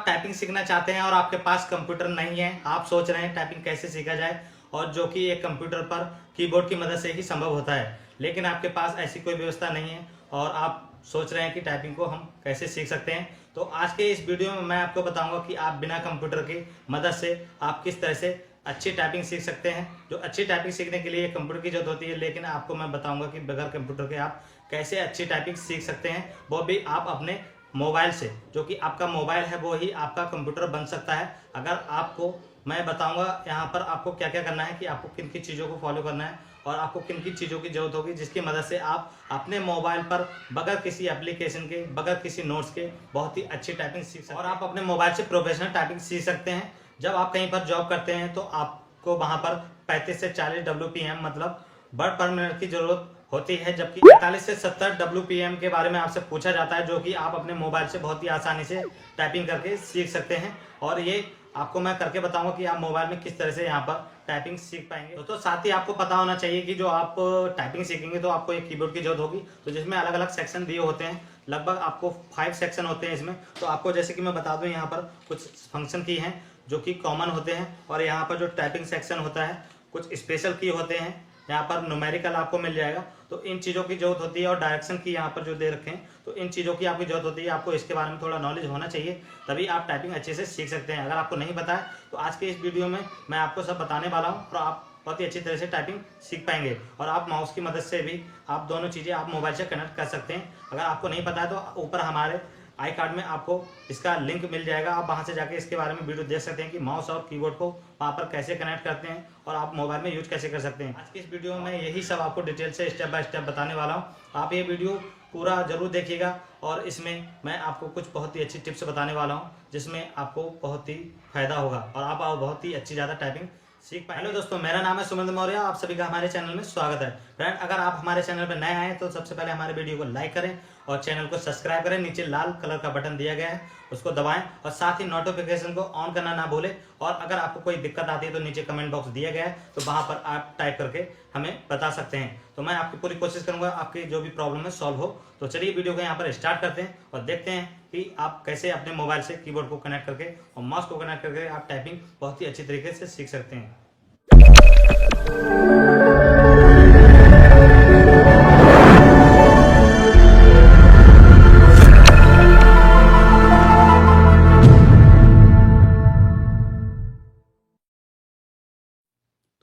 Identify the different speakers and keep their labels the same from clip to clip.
Speaker 1: आप टाइपिंग सीखना चाहते हैं और आपके पास कंप्यूटर नहीं है, आप सोच रहे हैं टाइपिंग कैसे सीखा जाए, और जो कि एक कंप्यूटर पर कीबोर्ड की मदद से ही संभव होता है, लेकिन आपके पास ऐसी कोई व्यवस्था नहीं है और आप सोच रहे हैं कि टाइपिंग को हम कैसे सीख सकते हैं। तो आज के इस वीडियो में मैं आपको बताऊंगा कि आप बिना कंप्यूटर की मदद से आप किस तरह से अच्छी टाइपिंग सीख सकते हैं। जो अच्छी टाइपिंग सीखने के लिए कंप्यूटर की जरूरत होती है, लेकिन आपको मैं बताऊंगा कि बगैर कंप्यूटर के आप कैसे अच्छी टाइपिंग सीख सकते हैं, वो भी आप अपने मोबाइल से। जो कि आपका मोबाइल है वो ही आपका कंप्यूटर बन सकता है। अगर आपको मैं बताऊंगा यहाँ पर आपको क्या क्या करना है, कि आपको किन किन चीज़ों को फॉलो करना है और आपको किन किन चीज़ों की जरूरत होगी, जिसकी मदद से आप अपने मोबाइल पर बगैर किसी एप्लीकेशन के, बगैर किसी नोट्स के बहुत ही अच्छी टाइपिंग सीख सकते हैं और आप अपने मोबाइल से प्रोफेशनल टाइपिंग सीख सकते हैं। जब आप कहीं पर जॉब करते हैं तो आपको वहाँ पर 35 से 40 WPM मतलब वर्ड पर मिनट की जरूरत होती है, जबकि 45 से 70 WPM के बारे में आपसे पूछा जाता है, जो कि आप अपने मोबाइल से बहुत ही आसानी से टाइपिंग करके सीख सकते हैं। और ये आपको मैं करके बताऊंगा कि आप मोबाइल में किस तरह से यहाँ पर टाइपिंग सीख पाएंगे। तो साथ ही आपको पता होना चाहिए कि जो आप टाइपिंग सीखेंगे तो आपको एक कीबोर्ड की जरूरत होगी, तो जिसमें अलग अलग सेक्शन दिए होते हैं। लगभग आपको 5 सेक्शन होते हैं इसमें। तो आपको जैसे कि मैं बता दूं, यहाँ पर कुछ फंक्शन की हैं जो कि कॉमन होते हैं, और यहाँ पर जो टाइपिंग सेक्शन होता है कुछ स्पेशल की होते हैं। यहाँ पर न्यूमेरिकल आपको मिल जाएगा। तो इन चीज़ों की जरूरत होती है, और डायरेक्शन की यहाँ पर जो दे रखे हैं, तो इन चीज़ों की आपकी जरूरत होती है। आपको इसके बारे में थोड़ा नॉलेज होना चाहिए, तभी आप टाइपिंग अच्छे से सीख सकते हैं। अगर आपको नहीं पता है तो आज के इस वीडियो में मैं आपको सब बताने वाला हूँ, और आप बहुत ही अच्छी तरह से टाइपिंग सीख पाएंगे। और आप माउस की मदद से भी आप दोनों चीज़ें आप मोबाइल से कनेक्ट कर सकते हैं। अगर आपको नहीं पता है तो ऊपर हमारे आई कार्ड में आपको इसका लिंक मिल जाएगा, आप वहां से जाके इसके बारे में वीडियो देख सकते हैं कि माउस और कीबोर्ड को वहां पर कैसे कनेक्ट करते हैं और आप मोबाइल में यूज कैसे कर सकते हैं। आज की इस वीडियो में यही सब आपको डिटेल से स्टेप बाय स्टेप बताने वाला हूँ। आप ये वीडियो पूरा जरूर देखिएगा, और इसमें मैं आपको कुछ बहुत ही अच्छी टिप्स बताने वाला हूँ, जिसमें आपको बहुत ही फायदा होगा और आप बहुत ही अच्छी ज़्यादा टाइपिंग सीख पाए। हेलो दोस्तों, मेरा नाम है सुमंत मौर्य, आप सभी का हमारे चैनल में स्वागत है। फ्रेंड, अगर आप हमारे चैनल पर नए आए तो सबसे पहले हमारे वीडियो को लाइक करें और चैनल को सब्सक्राइब करें। नीचे लाल कलर का बटन दिया गया है, उसको दबाएं, और साथ ही नोटिफिकेशन को ऑन करना ना भूलें। और अगर आपको कोई दिक्कत आती है तो नीचे कमेंट बॉक्स दिया गया है, तो वहां पर आप टाइप करके हमें बता सकते हैं। तो मैं आपकी पूरी कोशिश करूंगा आपकी जो भी प्रॉब्लम है सॉल्व हो। तो चलिए वीडियो को यहाँ पर स्टार्ट करते हैं और देखते हैं कि आप कैसे अपने मोबाइल से कीबोर्ड को कनेक्ट करके और माउस को कनेक्ट करके आप टाइपिंग बहुत ही अच्छी तरीके से सीख सकते हैं।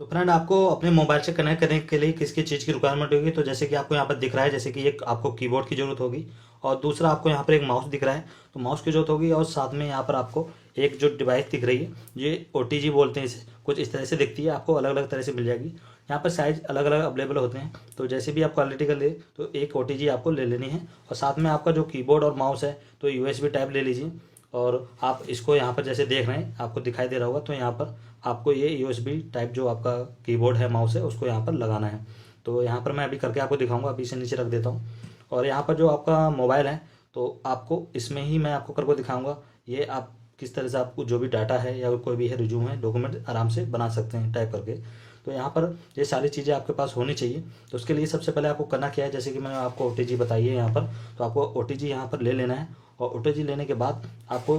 Speaker 1: तो फ्रेंड, आपको अपने मोबाइल से कनेक्ट करने के लिए किसकी चीज़ की रिक्वायरमेंट होगी, तो जैसे कि आपको यहाँ पर दिख रहा है, जैसे कि एक आपको कीबोर्ड की जरूरत होगी, और दूसरा आपको यहाँ पर एक माउस दिख रहा है, तो माउस की जरूरत होगी। और साथ में यहाँ पर आपको एक जो डिवाइस दिख रही है, ये OTG बोलते हैं इसे, कुछ इस तरह से दिखती है, आपको अलग अलग तरह से मिल जाएगी। यहाँ पर साइज अलग अलग अवेलेबल होते हैं, तो जैसे भी आप क्वालिटी का ले तो एक OTG आपको ले लेनी है। और साथ में आपका जो कीबोर्ड और माउस है तो USB टाइप ले लीजिए। और आप इसको यहाँ पर जैसे देख रहे हैं, आपको दिखाई दे रहा होगा, तो यहाँ पर आपको ये USB टाइप जो आपका कीबोर्ड है, माउस है, उसको यहाँ पर लगाना है। तो यहाँ पर मैं अभी करके आपको दिखाऊंगा, अभी इसे नीचे रख देता हूँ। और यहाँ पर जो आपका मोबाइल है तो आपको इसमें ही मैं आपको करके दिखाऊंगा, ये आप किस तरह से आपको जो भी डाटा है या कोई भी है रिज्यूम है, डॉक्यूमेंट आराम से बना सकते हैं टाइप करके। तो यहाँ पर ये सारी चीज़ें आपके पास होनी चाहिए। तो उसके लिए सबसे पहले आपको करना क्या है, जैसे कि मैंने आपको OTG बताई है यहाँ पर, तो आपको OTG यहाँ पर ले लेना है। और OTG लेने के बाद आपको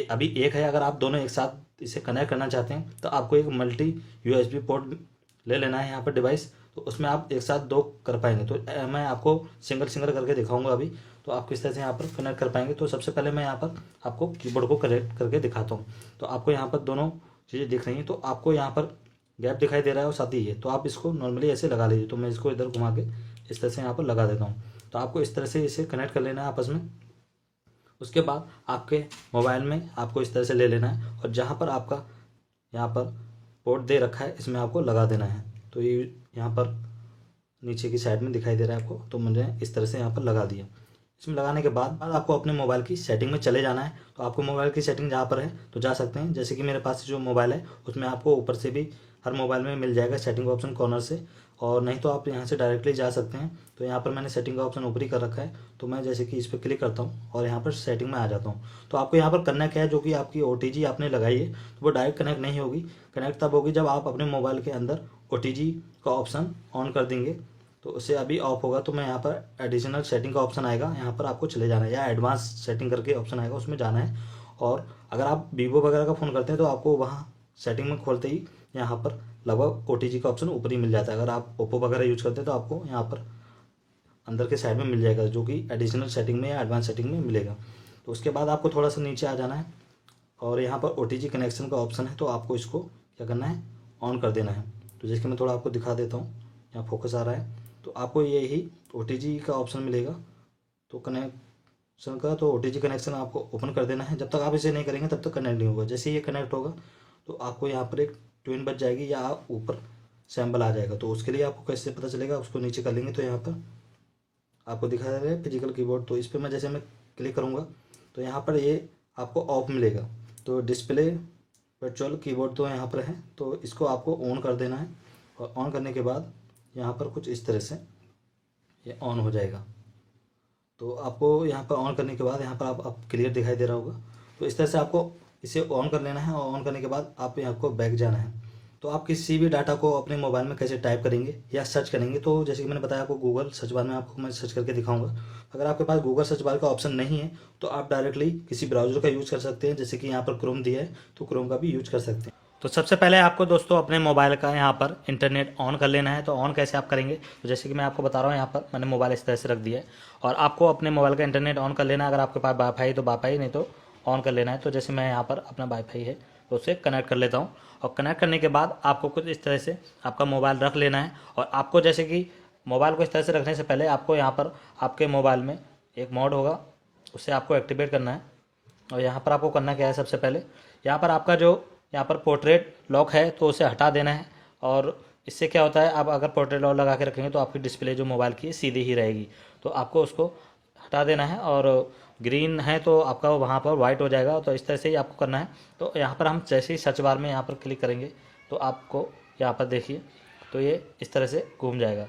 Speaker 1: अभी एक है, अगर आप दोनों एक साथ इसे कनेक्ट करना चाहते हैं तो आपको एक मल्टी USB पोर्ट ले लेना है यहाँ पर डिवाइस, तो उसमें आप एक साथ दो कर पाएंगे। तो मैं आपको सिंगल सिंगल करके दिखाऊंगा अभी, तो आप किस तरह से यहाँ पर कनेक्ट कर पाएंगे। तो सबसे पहले मैं यहाँ पर आपको कीबोर्ड को कनेक्ट करके दिखाता हूँ। तो आपको यहाँ पर दोनों चीज़ें दिख रही हैं, तो आपको यहाँ पर गैप दिखाई दे रहा है और साथ ही है, तो आप इसको नॉर्मली ऐसे लगा लीजिए। तो मैं इसको इधर घुमा के इस तरह से यहाँ पर लगा देता हूँ। तो आपको इस तरह से इसे कनेक्ट कर लेना है आपस में। उसके बाद आपके मोबाइल में आपको इस तरह से ले लेना है, और जहाँ पर आपका यहाँ पर पोर्ट दे रखा है इसमें आपको लगा देना है। तो ये यहाँ पर नीचे की साइड में दिखाई दे रहा है आपको, तो मैंने इस तरह से यहाँ पर लगा दिया। इसमें लगाने के बाद आपको अपने मोबाइल की सेटिंग में चले जाना है। तो आपको मोबाइल की सेटिंग जहाँ पर है तो जा सकते हैं, जैसे कि मेरे पास जो मोबाइल है उसमें आपको ऊपर से भी हर मोबाइल में मिल जाएगा सेटिंग का ऑप्शन कॉर्नर से, और नहीं तो आप यहाँ से डायरेक्टली जा सकते हैं। तो यहाँ पर मैंने सेटिंग का ऑप्शन ऊपर ही कर रखा है, तो मैं जैसे कि इस पर क्लिक करता हूँ और यहाँ पर सेटिंग में आ जाता हूँ। तो आपको यहाँ पर करना क्या है, जो कि आपकी OTG आपने लगाई है तो वो डायरेक्ट कनेक्ट नहीं होगी। कनेक्ट तब होगी जब आप अपने मोबाइल के अंदर OTG का ऑप्शन ऑन कर देंगे। तो उसे अभी ऑफ होगा, तो मैं यहाँ पर एडिशनल सेटिंग का ऑप्शन आएगा, यहाँ पर आपको चले जाना है, या एडवांस सेटिंग करके ऑप्शन आएगा, उसमें जाना है।
Speaker 2: और अगर आप वीवो वगैरह का फ़ोन करते हैं तो आपको वहाँ सेटिंग में खोलते ही यहाँ पर लगभग OTG का ऑप्शन ऊपर ही मिल जाता है। अगर आप ओप्पो वगैरह यूज करते हैं तो आपको यहाँ पर अंदर के साइड में मिल जाएगा, जो कि एडिशनल सेटिंग में या एडवांस सेटिंग में मिलेगा। तो उसके बाद आपको थोड़ा सा नीचे आ जाना है और यहाँ पर OTG कनेक्शन का ऑप्शन है, तो आपको इसको क्या करना है, ऑन कर देना है। तो जैसे कि मैं थोड़ा आपको दिखा देता हूँ, यहाँ फोकस आ रहा है, तो आपको यही OTG का ऑप्शन मिलेगा। तो कनेक्शन का, तो OTG कनेक्शन आपको ओपन कर देना है। जब तक आप इसे नहीं करेंगे तब तक कनेक्ट नहीं होगा। जैसे ही ये कनेक्ट होगा तो आपको यहाँ पर एक ट्विन बच जाएगी या ऊपर सैम्बल आ जाएगा। तो उसके लिए आपको कैसे पता चलेगा, उसको नीचे कर लेंगे। तो यहाँ पर आपको दिखा रहा है फिजिकल कीबोर्ड, तो इस पर मैं जैसे मैं क्लिक करूँगा तो यहाँ पर ये आपको ऑफ मिलेगा। तो डिस्प्ले वर्चुअल कीबोर्ड तो यहाँ पर है, तो इसको आपको ऑन कर देना है। और ऑन करने के बाद यहाँ पर कुछ इस तरह से ये ऑन हो जाएगा। तो आपको यहाँ पर ऑन करने के बाद यहाँ पर आप क्लियर दिखाई दे रहा होगा। तो इस तरह से आपको इसे ऑन कर लेना है और ऑन करने के बाद आप यहाँ को बैक जाना है। तो आप किसी भी डाटा को अपने मोबाइल में कैसे टाइप करेंगे या सर्च करेंगे, तो जैसे कि मैंने बताया आपको गूगल सर्च बार में आपको मैं सर्च करके दिखाऊंगा। अगर आपके पास गूगल सर्च बार का ऑप्शन नहीं है तो आप डायरेक्टली किसी ब्राउजर का यूज़ कर सकते हैं, जैसे कि यहाँ पर क्रोम दिया है तो क्रोम का भी यूज कर सकते हैं।
Speaker 1: तो सबसे पहले आपको दोस्तों अपने मोबाइल का यहाँ पर इंटरनेट ऑन कर लेना है। तो ऑन कैसे आप करेंगे, तो जैसे कि मैं आपको बता रहा हूँ, यहाँ पर मैंने मोबाइल इस तरह से रख दिया है और आपको अपने मोबाइल का इंटरनेट ऑन कर लेना है। अगर आपके पास वाईफाई तो वाईफाई, नहीं तो ऑन कर लेना है। तो जैसे मैं यहाँ पर अपना वाईफाई है तो उसे कनेक्ट कर लेता हूँ और कनेक्ट करने के बाद आपको कुछ इस तरह से आपका मोबाइल रख लेना है। और आपको जैसे कि मोबाइल को इस तरह से रखने से पहले आपको यहाँ पर आपके मोबाइल में एक मोड होगा, उसे आपको एक्टिवेट करना है। और यहाँ पर आपको करना क्या है, सबसे पहले यहाँ पर आपका जो यहाँ पर पोर्ट्रेट लॉक है तो उसे हटा देना है। और इससे क्या होता है, आप अगर पोर्ट्रेट लॉक लगा के रखेंगे तो आपकी डिस्प्ले जो मोबाइल की है सीधी ही रहेगी। तो आपको उसको हटा देना है और ग्रीन है तो आपका वहाँ पर वाइट हो जाएगा। तो इस तरह से ही आपको करना है। तो यहाँ पर हम जैसे ही सर्च बार में यहाँ पर क्लिक करेंगे तो आपको यहाँ पर देखिए तो ये इस तरह से घूम जाएगा।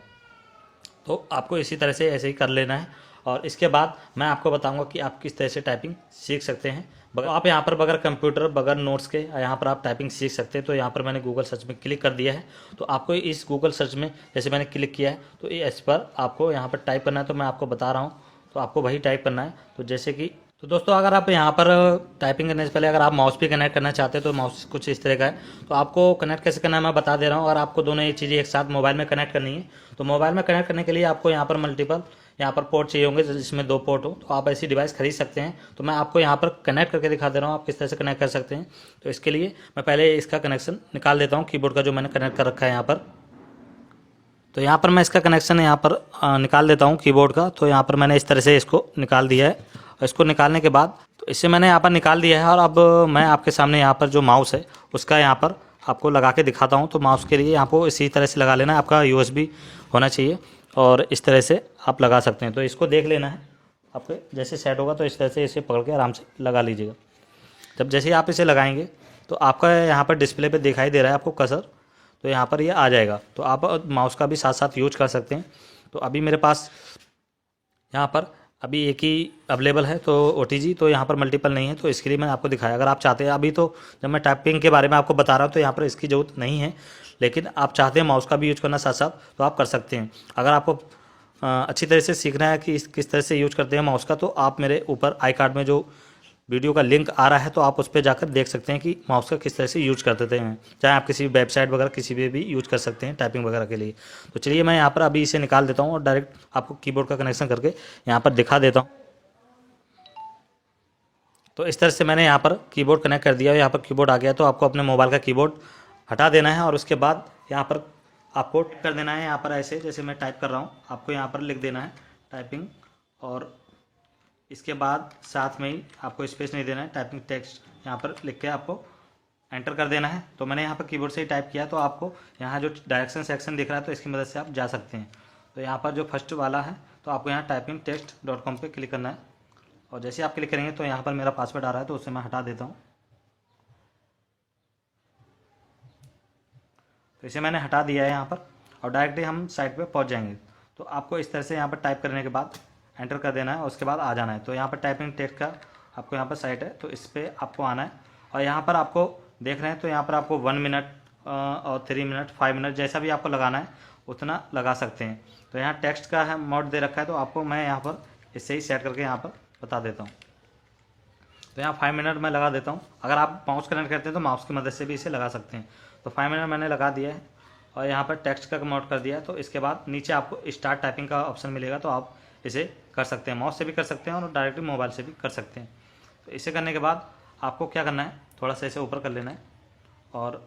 Speaker 1: तो आपको इसी तरह से ऐसे ही कर लेना है। और इसके बाद मैं आपको बताऊंगा कि आप किस तरह से टाइपिंग सीख सकते हैं। आप यहाँ पर बगैर कंप्यूटर बगैर नोट्स के यहाँ पर आप टाइपिंग सीख सकते हैं। तो यहाँ पर मैंने गूगल सर्च में क्लिक कर दिया है। तो आपको इस गूगल सर्च में जैसे मैंने क्लिक किया है तो इस पर आपको यहाँ पर टाइप करना है। तो मैं आपको बता रहा हूँ, तो आपको वही टाइप करना है। तो जैसे कि तो दोस्तों अगर आप यहाँ पर टाइपिंग करने से पहले अगर आप माउस भी कनेक्ट करना चाहते हैं तो माउस कुछ इस तरह का है। तो आपको कनेक्ट कैसे करना है मैं बता दे रहा हूँ। और आपको दोनों ये चीज़ें एक साथ मोबाइल में कनेक्ट करनी है। तो मोबाइल में कनेक्ट करने के लिए आपको यहाँ पर मल्टीपल यहाँ पर पोर्ट चाहिए होंगे, जिसमें 2 पोर्ट हो। तो आप ऐसी डिवाइस खरीद सकते हैं। तो मैं आपको यहाँ पर कनेक्ट करके दिखा दे रहा हूँ आप किस तरह से कनेक्ट कर सकते हैं। तो इसके लिए मैं पहले इसका कनेक्शन निकाल देता हूँ, कीबोर्ड का जो मैंने कनेक्ट कर रखा है यहाँ पर। तो यहाँ पर मैं इसका कनेक्शन यहाँ पर निकाल देता हूँ कीबोर्ड का। तो यहाँ पर मैंने इस तरह से इसको निकाल दिया है। और इसको निकालने के बाद तो इसे मैंने यहाँ पर निकाल दिया है। और अब मैं आपके सामने यहाँ पर जो माउस है उसका यहाँ पर आपको लगा के दिखाता हूँ। तो माउस के लिए यहाँ पर इसी तरह से लगा लेना है, आपका USB होना चाहिए और इस तरह से आप लगा सकते हैं। तो इसको देख लेना है, आपके जैसे सेट होगा तो इस तरह से इसे पकड़ के आराम से लगा लीजिएगा। जब जैसे ही आप इसे लगाएंगे तो आपका यहाँ पर डिस्प्ले पे दिखाई दे रहा है आपको कर्सर, तो यहाँ पर ये आ जाएगा। तो आप माउस का भी साथ साथ यूज कर सकते हैं। तो अभी मेरे पास यहाँ पर अभी एक ही अवेलेबल है तो OTG, तो यहाँ पर मल्टीपल नहीं है। तो इसके लिए मैंने आपको दिखाया। अगर आप चाहते हैं, अभी तो जब मैं टाइपिंग के बारे में आपको बता रहा हूँ तो यहाँ पर इसकी ज़रूरत नहीं है, लेकिन आप चाहते हैं माउस का भी यूज करना साथ साथ तो आप कर सकते हैं। अगर आपको अच्छी तरह से सीखना है कि किस तरह से यूज करते हैं माउस का, तो आप मेरे ऊपर आई कार्ड में जो वीडियो का लिंक आ रहा है तो आप उस पर जाकर देख सकते हैं कि माउस का किस तरह से यूज करते हैं। चाहे आप किसी वेबसाइट वगैरह किसी भी यूज कर सकते हैं टाइपिंग वगैरह के लिए। तो चलिए मैं यहाँ पर अभी इसे निकाल देता हूँ और डायरेक्ट आपको कीबोर्ड का कनेक्शन करके यहाँ पर दिखा देता हूँ। तो इस तरह से मैंने यहाँ पर कीबोर्ड कनेक्ट कर दिया, यहाँ पर कीबोर्ड आ गया। तो आपको अपने मोबाइल का कीबोर्ड हटा देना है और उसके बाद यहाँ पर आपको कर देना है। यहाँ पर ऐसे जैसे मैं टाइप कर रहा हूँ आपको यहाँ पर लिख देना है टाइपिंग, और इसके बाद साथ में ही आपको स्पेस नहीं देना है, टाइपिंग टेक्स्ट यहाँ पर लिख के आपको एंटर कर देना है। तो मैंने यहाँ पर कीबोर्ड से ही टाइप किया। तो आपको यहाँ जो डायरेक्शन सेक्शन दिख रहा है तो इसकी मदद से आप जा सकते हैं। तो यहाँ पर जो फर्स्ट वाला है तो आपको यहाँ typingtext.com पे क्लिक करना है। और जैसे आप क्लिक करेंगे तो यहाँ पर मेरा पासवर्ड आ रहा है तो उसे मैं हटा देता हूँ। तो इसे मैंने हटा दिया है यहाँ पर और डायरेक्टली हम साइट पे पहुँच जाएंगे। तो आपको इस तरह से यहाँ पर टाइप करने के बाद एंटर कर देना है और उसके बाद आ जाना है। तो यहाँ पर टाइपिंग टेक्स्ट का आपको यहाँ पर साइट है तो इस पर आपको आना है। और यहाँ पर आपको देख रहे हैं तो यहाँ पर आपको 1 मिनट और 3 मिनट 5 मिनट जैसा भी आपको लगाना है उतना लगा सकते हैं। तो यहाँ टेक्स्ट का है मोड दे रखा है तो आपको मैं यहाँ पर इससे ही सेट करके यहाँ पर बता देता हूँ।
Speaker 2: तो यहाँ 5 मिनट मैं लगा देता हूँ। अगर आप माउस कनेक्ट करते हैं तो माउस की मदद से भी इसे लगा सकते हैं। तो 5 मिनट मैंने लगा दिया है और यहाँ पर टेक्स्ट का कन्वर्ट कर दिया है। तो इसके बाद नीचे आपको स्टार्ट टाइपिंग का ऑप्शन मिलेगा, तो आप इसे कर सकते हैं, माउस से भी कर सकते हैं और डायरेक्टली मोबाइल से भी कर सकते हैं। तो इसे करने के बाद आपको क्या करना है, थोड़ा सा इसे ऊपर कर लेना है और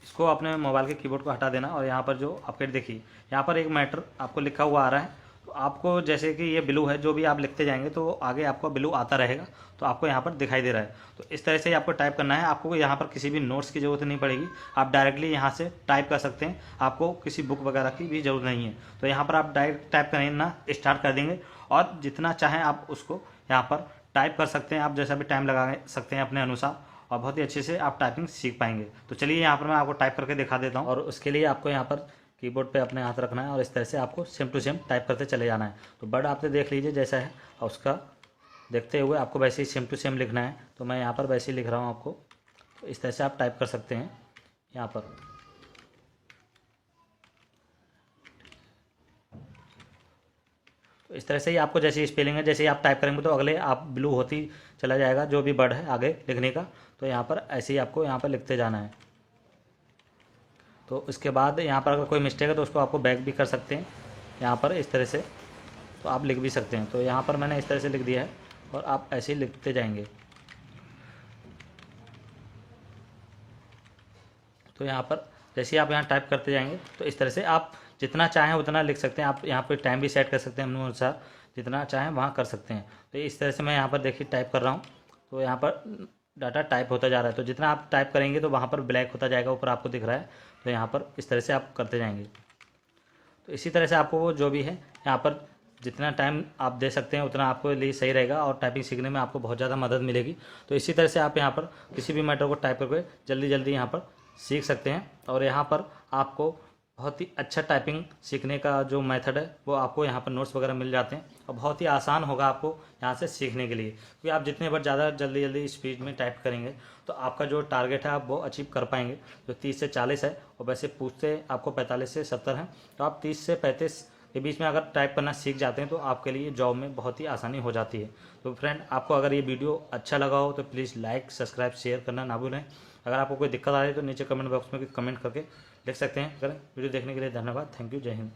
Speaker 2: इसको अपने मोबाइल के कीबोर्ड को हटा देना। और यहाँ पर जो आपके देखिए यहाँ पर एक मैटर आपको लिखा हुआ आ रहा है। तो आपको जैसे कि ये ब्लू है, जो भी आप लिखते जाएंगे तो आगे आपको ब्लू आता रहेगा, तो आपको यहाँ पर दिखाई दे रहा है। तो इस तरह से ही आपको टाइप करना है। आपको यहाँ पर किसी भी नोट्स की ज़रूरत नहीं पड़ेगी, आप डायरेक्टली यहाँ से टाइप कर सकते हैं, आपको किसी बुक वगैरह की भी ज़रूरत नहीं है। तो यहाँ पर आप डायरेक्ट टाइप करेंगे ना, स्टार्ट कर देंगे और जितना चाहें आप उसको यहाँ पर टाइप कर सकते हैं। आप जैसा भी टाइम लगा सकते हैं अपने अनुसार और बहुत ही अच्छे से आप टाइपिंग सीख पाएंगे। तो चलिए यहाँ पर मैं आपको टाइप करके दिखा देता हूँ। और उसके लिए आपको यहाँ पर कीबोर्ड पे अपने हाथ रखना है और इस तरह से आपको सेम टू सेम टाइप करते चले जाना है। तो वर्ड आपने देख लीजिए जैसा है और उसका देखते हुए आपको वैसे ही सेम टू सेम लिखना है। तो मैं यहाँ पर वैसे ही लिख रहा हूँ आपको। तो इस तरह से आप टाइप कर सकते हैं यहाँ पर। तो इस तरह से ही आपको जैसे स्पेलिंग है, जैसे ही आप टाइप करेंगे तो अगले आप ब्लू होती चला जाएगा जो भी वर्ड है आगे लिखने का। तो यहाँ पर ऐसे ही आपको यहाँ पर लिखते जाना है। तो इसके बाद यहाँ पर अगर कोई मिस्टेक है तो उसको आपको बैक भी कर सकते हैं यहाँ पर इस तरह से, तो आप लिख भी सकते हैं। तो यहाँ पर मैंने इस तरह से लिख दिया है और आप ऐसे ही लिखते जाएंगे। तो यहाँ पर जैसे ही आप यहाँ टाइप करते जाएंगे तो इस तरह से आप जितना चाहें उतना लिख सकते हैं। आप यहाँ पर टाइम भी सेट कर सकते हैं अपने अनुसार, जितना चाहें वहाँ कर सकते हैं। तो इस तरह से मैं यहाँ पर देखिए टाइप कर रहा हूँ। तो यहाँ पर डाटा टाइप होता जा रहा है। तो जितना आप टाइप करेंगे तो वहाँ पर ब्लैक होता जाएगा, ऊपर आपको दिख रहा है। तो यहाँ पर इस तरह से आप करते जाएंगे। तो इसी तरह से आपको वो जो भी है यहाँ पर जितना टाइम आप दे सकते हैं उतना आपको लिए सही रहेगा और टाइपिंग सीखने में आपको बहुत ज़्यादा मदद मिलेगी। तो इसी तरह से आप यहाँ पर किसी भी मैटर को टाइप करके जल्दी जल्दी यहाँ पर सीख सकते हैं। और यहाँ पर आपको बहुत ही अच्छा टाइपिंग सीखने का जो मेथड है वो आपको यहाँ पर नोट्स वगैरह मिल जाते हैं और बहुत ही आसान होगा आपको यहाँ से सीखने के लिए, क्योंकि आप जितने बार ज़्यादा जल्दी जल्दी स्पीड में टाइप करेंगे तो आपका जो टारगेट है आप वो अचीव कर पाएंगे। जो 30 से 40 है और वैसे पूछते आपको 45 से 70 हैं, तो आप 30 से 35 के बीच में अगर टाइप करना सीख जाते हैं तो आपके लिए जॉब में बहुत ही आसानी हो जाती है। तो फ्रेंड, आपको अगर ये वीडियो अच्छा लगा हो तो प्लीज़ लाइक सब्सक्राइब शेयर करना ना भूलें। अगर आपको कोई दिक्कत आ रही है तो नीचे कमेंट बॉक्स में कमेंट करके लिख सकते हैं। अगर वीडियो देखने के लिए धन्यवाद। Thank you. जय हिंद।